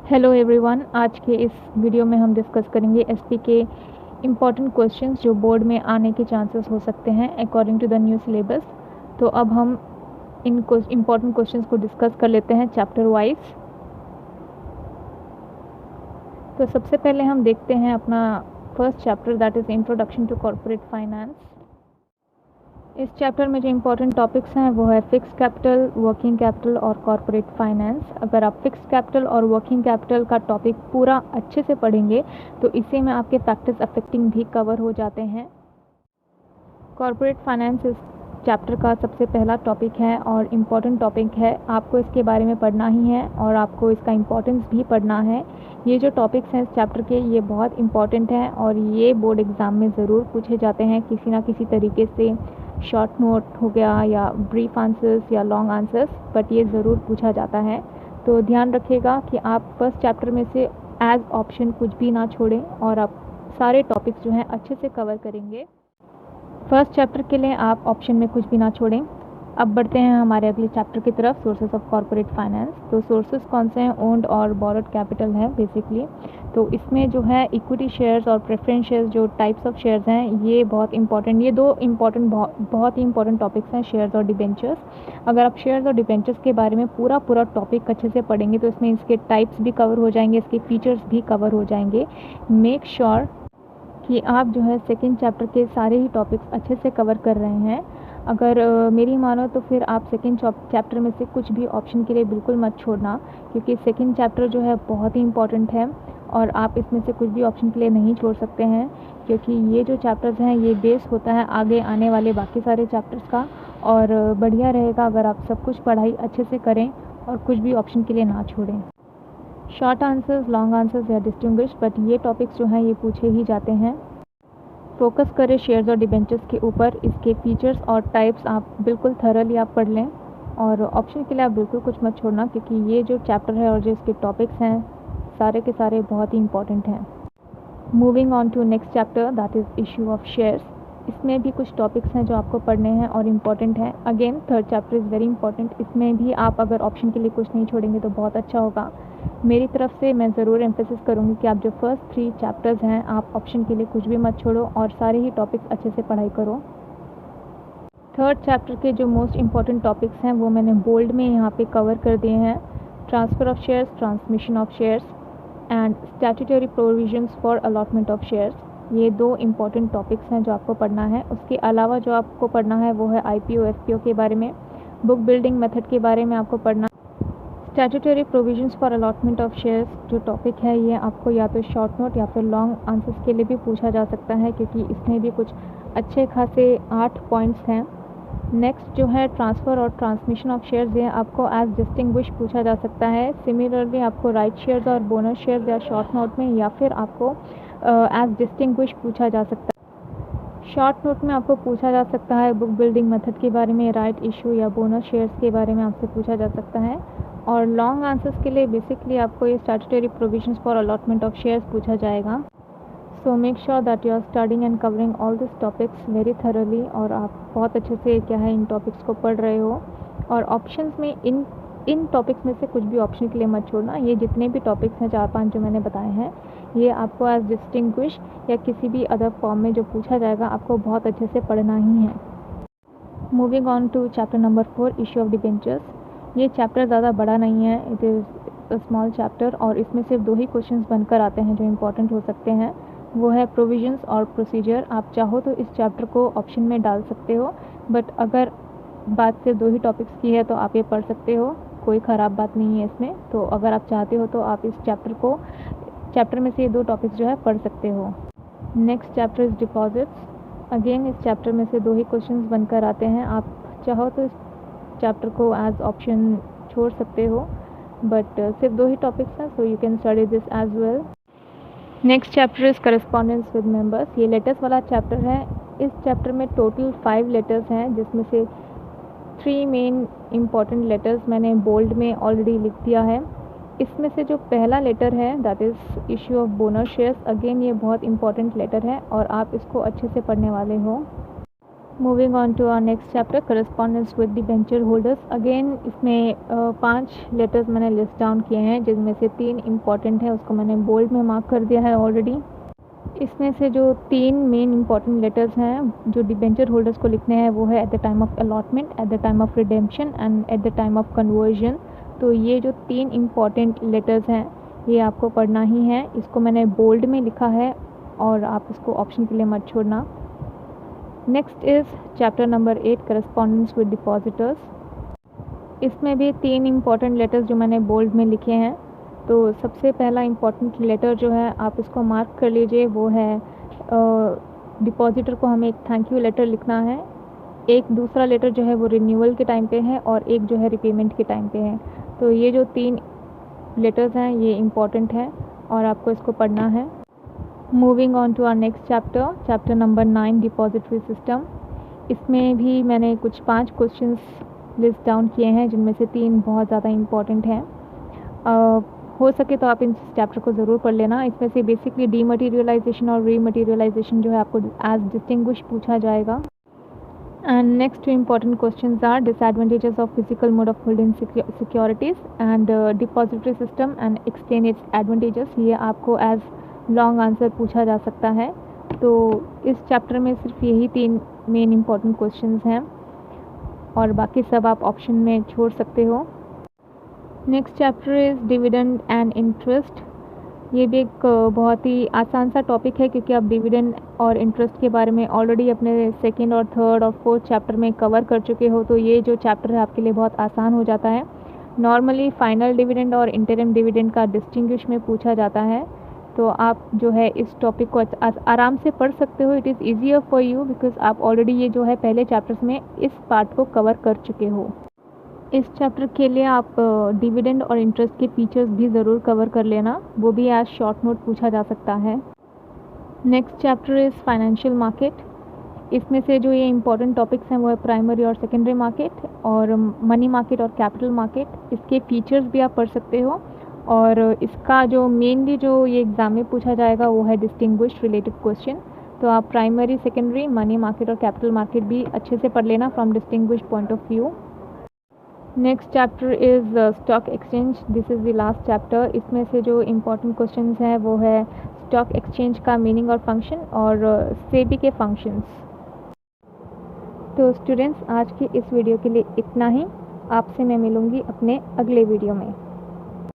Hello everyone, आज के इस वीडियो में हम डिस्कस करेंगे एसपी के इम्पॉर्टेंट क्वेश्चंस जो बोर्ड में आने के चांसेस हो सकते हैं according to the new syllabus. तो अब हम इन इम्पॉर्टेंट क्वेश्चंस को डिस्कस कर लेते हैं चैप्टर वाइज। तो सबसे पहले हम देखते हैं अपना first chapter, that is introduction to corporate finance. इस चैप्टर में जो इम्पोर्टेंट टॉपिक्स हैं वो है फिक्स कैपिटल, वर्किंग कैपिटल और कॉर्पोरेट फाइनेंस। अगर आप फिक्स कैपिटल और वर्किंग कैपिटल का टॉपिक पूरा अच्छे से पढ़ेंगे तो इसी में आपके फैक्टर्स अफेक्टिंग भी कवर हो जाते हैं। कॉर्पोरेट फाइनेंस इस चैप्टर का सबसे पहला टॉपिक है और इम्पॉर्टेंट टॉपिक है। आपको इसके बारे में पढ़ना ही है और आपको इसका इम्पोर्टेंस भी पढ़ना है। ये जो टॉपिक्स हैं इस चैप्टर के, ये बहुत इम्पॉर्टेंट हैं और ये बोर्ड एग्ज़ाम में ज़रूर पूछे जाते हैं किसी ना किसी तरीके से। शॉर्ट नोट हो गया या ब्रीफ आंसर्स या लॉन्ग आंसर्स, बट ये ज़रूर पूछा जाता है। तो ध्यान रखिएगा कि आप फर्स्ट चैप्टर में से एज ऑप्शन कुछ भी ना छोड़ें और आप सारे टॉपिक्स जो हैं अच्छे से कवर करेंगे। फर्स्ट चैप्टर के लिए आप ऑप्शन में कुछ भी ना छोड़ें। अब बढ़ते हैं हमारे अगले चैप्टर की तरफ, सोर्सेस ऑफ कॉर्पोरेट फाइनेंस। तो सोर्सेस कौन से हैं? ओन्ड और बोरोड कैपिटल है बेसिकली। तो इसमें जो है इक्विटी शेयर्स और प्रेफरेंस शेयर्स, जो टाइप्स ऑफ शेयर्स हैं, ये बहुत इंपॉर्टेंट, ये दो इम्पॉर्टेंट बहुत ही इंपॉर्टेंट टॉपिक्स हैं, शेयर्स और डिबेंचर्स। अगर आप शेयर्स और डिबेंचर्स के बारे में पूरा टॉपिक अच्छे से पढ़ेंगे तो इसमें इसके टाइप्स भी कवर हो जाएंगे, इसके फीचर्स भी कवर हो जाएंगे। मेक श्योर कि आप जो है सेकंड चैप्टर के सारे ही टॉपिक्स अच्छे से कवर कर रहे हैं। अगर मेरी मानो तो फिर आप सेकंड चैप्टर में से कुछ भी ऑप्शन के लिए बिल्कुल मत छोड़ना, क्योंकि सेकंड चैप्टर जो है बहुत ही इंपॉर्टेंट है और आप इसमें से कुछ भी ऑप्शन के लिए नहीं छोड़ सकते हैं, क्योंकि ये जो चैप्टर्स हैं ये बेस होता है आगे आने वाले बाकी सारे चैप्टर्स का। और बढ़िया रहेगा अगर आप सब कुछ पढ़ाई अच्छे से करें और कुछ भी ऑप्शन के लिए ना छोड़ें। शॉर्ट आंसर्स, लॉन्ग आंसर्स या डिस्टिंग्विश, बट ये टॉपिक्स जो हैं ये पूछे ही जाते हैं। फोकस करें शेयर्स और डिबेंचर्स के ऊपर, इसके फीचर्स और टाइप्स आप बिल्कुल थरली आप पढ़ लें और ऑप्शन के लिए आप बिल्कुल कुछ मत छोड़ना, क्योंकि ये जो चैप्टर है और जो इसके टॉपिक्स हैं सारे के सारे बहुत ही इंपॉर्टेंट हैं। Moving on to next chapter, that is issue of shares. इसमें भी कुछ टॉपिक्स हैं जो आपको पढ़ने हैं और इम्पॉर्टेंट हैं। Again third chapter is very important, इसमें भी आप अगर ऑप्शन के लिए कुछ नहीं छोड़ेंगे तो बहुत अच्छा होगा। मेरी तरफ से मैं ज़रूर एम्फेसिस करूँगी कि आप जो फर्स्ट 3 चैप्टर्स हैं आप ऑप्शन के लिए कुछ भी मत छोड़ो और सारे ही टॉपिक्स अच्छे से पढ़ाई करो। थर्ड चैप्टर के जो मोस्ट इम्पॉर्टेंट टॉपिक्स हैं वो मैंने बोल्ड में यहाँ पे कवर कर दिए हैं। Transfer of shares, transmission of shares and statutory provisions for allotment of shares. ये 2 इम्पॉर्टेंट टॉपिक्स हैं जो आपको पढ़ना है। उसके अलावा जो आपको पढ़ना है वो है IPO FPO के बारे में, बुक बिल्डिंग मेथड के बारे में आपको पढ़ना। Statutory provisions for allotment of shares जो टॉपिक है ये आपको या तो शॉर्ट नोट या फिर लॉन्ग आंसर्स के लिए भी पूछा जा सकता है, क्योंकि इसमें भी कुछ अच्छे खासे 8 पॉइंट्स हैं। नेक्स्ट जो है ट्रांसफ़र और ट्रांसमिशन ऑफ शेयर्स, ये आपको एज डिस्टिंग्विश पूछा जा सकता है। सिमिलरली आपको राइट शेयर्स और बोनस शेयर्स या शॉर्ट नोट में या फिर आपको एज डिस्टिंग्विश पूछा जा सकता है। शॉर्ट नोट में आपको पूछा जा सकता है बुक बिल्डिंग मेथड के बारे में, राइट इशू या बोनस शेयर्स के बारे में आपसे पूछा जा सकता है। और लॉन्ग आंसर्स के लिए बेसिकली आपको ये statutory provisions for allotment of shares पूछा जाएगा। So make sure that you are studying and covering all this topics very thoroughly और आप बहुत अच्छे से क्या है इन टॉपिक्स को पढ़ रहे हो। और ऑप्शंस में इन टॉपिक्स में से कुछ भी ऑप्शन के लिए मत छोड़ना। ये जितने भी टॉपिक्स हैं 4-5 जो मैंने बताए हैं ये आपको एज डिस्टिंग्विश या किसी भी अदर फॉर्म में जो पूछा जाएगा आपको बहुत अच्छे से पढ़ना ही है। Moving on to chapter number 4, issue of debentures. ये चैप्टर ज़्यादा बड़ा नहीं है, it is a small chapter और इसमें सिर्फ 2 ही क्वेश्चंस बनकर आते हैं जो इम्पोर्टेंट हो सकते हैं, वो है प्रोविजंस और प्रोसीजर। आप चाहो तो इस चैप्टर को ऑप्शन में डाल सकते हो, बट अगर बात सिर्फ 2 ही टॉपिक्स की है तो आप ये पढ़ सकते हो, कोई ख़राब बात नहीं है इसमें। तो अगर आप चाहते हो तो आप इस चैप्टर में से ये 2 टॉपिक्स जो है पढ़ सकते हो। Next chapter is deposits. Again इस चैप्टर में से 2 ही क्वेश्चंस बनकर आते हैं। आप चाहो तो इस चैप्टर को एज ऑप्शन छोड़ सकते हो, बट सिर्फ 2 ही टॉपिक्स हैं, so you can study this as well. Next chapter is correspondence with members. ये लेटर्स वाला चैप्टर है। इस चैप्टर में टोटल 5 लेटर्स हैं, जिसमें से 3 मेन इम्पॉर्टेंट लेटर्स मैंने बोल्ड में ऑलरेडी लिख दिया है। इसमें से जो पहला लेटर है that is issue of bonus shares. Again ये बहुत इंपॉर्टेंट लेटर है और आप इसको अच्छे से पढ़ने वाले हो। Moving on to our next chapter, correspondence with debenture holders. Again इसमें 5 लेटर्स मैंने लिस्ट डाउन किए हैं, जिनमें से 3 इम्पॉर्टेंट है, उसको मैंने बोल्ड में मार्क कर दिया है ऑलरेडी। इसमें से जो 3 मेन इम्पॉर्टेंट लेटर्स हैं जो डिबेंचर होल्डर्स को लिखने हैं वो है at the time of allotment, at the time of redemption and at the time of conversion. तो ये जो 3 इम्पॉर्टेंट लेटर्स हैं ये आपको पढ़ना ही है। इसको मैंने बोल्ड में लिखा है और आप इसको ऑप्शन के लिए मत छोड़ना। Next is chapter number 8, correspondence with depositors. इसमें भी 3 इम्पॉर्टेंट लेटर्स जो मैंने बोल्ड में लिखे हैं। तो सबसे पहला इम्पॉर्टेंट लेटर जो है आप इसको मार्क कर लीजिए, वो है डिपॉजिटर को हमें एक थैंक यू लेटर लिखना है। एक दूसरा लेटर जो है वो रिन्यूअल के टाइम पे है और एक जो है रिपेमेंट के टाइम पे है। तो ये जो 3 लेटर्स हैं ये इम्पॉर्टेंट है और आपको इसको पढ़ना है। Moving on to our next chapter, chapter number 9, depository system. इसमें भी मैंने कुछ 5 क्वेश्चंस लिस्ट डाउन किए हैं, जिनमें से 3 बहुत ज़्यादा इम्पॉर्टेंट हैं। हो सके तो आप इन चैप्टर को ज़रूर पढ़ लेना। इसमें से बेसिकली डीमटीरियलाइजेशन और रीमटीरियलाइजेशन जो है आपको एज डिस्टिंग्विश पूछा जाएगा। And next 2 important questions are disadvantages of physical mode of holding securities and depository system and explain its advantages। ये आपको एज लॉन्ग आंसर पूछा जा सकता है। तो इस चैप्टर में सिर्फ यही 3 मेन इम्पॉर्टेंट क्वेश्चंस हैं और बाकी सब आप ऑप्शन में छोड़ सकते हो। Next chapter is dividend and interest. ये भी एक बहुत ही आसान सा टॉपिक है, क्योंकि आप डिविडेंड और इंटरेस्ट के बारे में ऑलरेडी अपने 2nd और 3rd और 4th चैप्टर में कवर कर चुके हो। तो ये जो चैप्टर है आपके लिए बहुत आसान हो जाता है। नॉर्मली फाइनल डिविडेंड और इंटरिम डिविडेंड का डिस्टिंग्विश में पूछा जाता है। तो आप जो है इस टॉपिक को आराम से पढ़ सकते हो। It is easier for you because आप ऑलरेडी ये जो है पहले चैप्टर्स में इस पार्ट को कवर कर चुके हो। इस चैप्टर के लिए आप डिविडेंड और इंटरेस्ट के फीचर्स भी ज़रूर कवर कर लेना, वो भी एज शॉर्ट नोट पूछा जा सकता है। Next chapter is financial market. इसमें से जो ये इंपॉर्टेंट टॉपिक्स हैं वो है प्राइमरी और सेकेंडरी मार्केट और मनी मार्केट और कैपिटल मार्केट। इसके फीचर्स भी आप पढ़ सकते हो और इसका जो मेनली जो ये एग्ज़ाम में पूछा जाएगा वो है डिस्टिंग्विश्ड रिलेटेड क्वेश्चन। तो आप प्राइमरी, सेकेंडरी, मनी मार्केट और कैपिटल मार्केट भी अच्छे से पढ़ लेना from distinguished point of view. Next chapter is stock exchange. This is the last chapter. इसमें से जो इम्पॉर्टेंट क्वेश्चंस हैं वो है स्टॉक एक्सचेंज का मीनिंग और फंक्शन और सेबी के फंक्शंस। तो स्टूडेंट्स, आज की इस वीडियो के लिए इतना ही। आपसे मैं मिलूँगी अपने अगले वीडियो में।